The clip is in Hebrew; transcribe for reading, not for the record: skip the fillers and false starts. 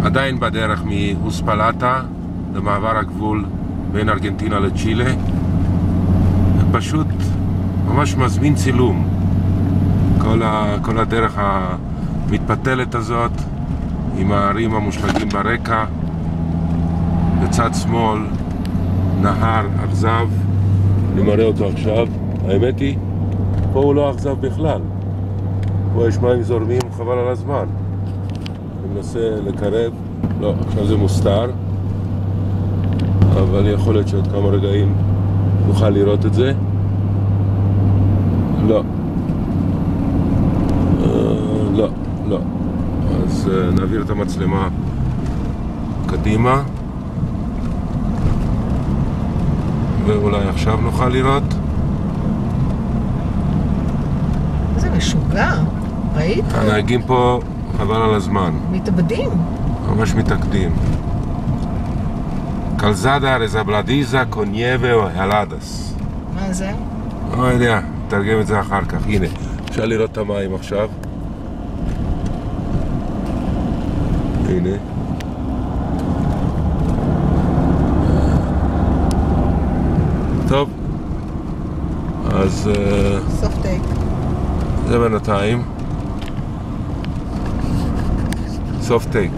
עדיין בדרך מאוספלטה למעבר הגבול בין ארגנטינה לצ'ילה. פשוט ממש מזמין צילום. כל הדרך המתפתלת הזאת עם הערים המושלגים ברקע. בצד שמאל נהר אכזב, אני מראה אותו עכשיו. האמת היא, פה הוא לא אכזב בכלל. פה יש מים זורמים חבל על הזמן. אני מנסה לקרב, לא, עכשיו זה מוסתר, אבל יכול להיות שעוד כמה רגעים נוכל לראות את זה. לא. לא. אז נעביר את המצלמה קדימה. ואולי עכשיו נוכל לראות. זה משוגע, ראית? הנהגים פה חבל על הזמן. מתאבדים. ממש מתאבדים. קלזדה רזבלדיזה קונייבה או הלדס. מה זה? לא יודע, תרגם את זה אחר כך. הנה, אפשר לראות את המים עכשיו. הנה. טוב, אז סוף טייק. זה בינתיים סוף טייק.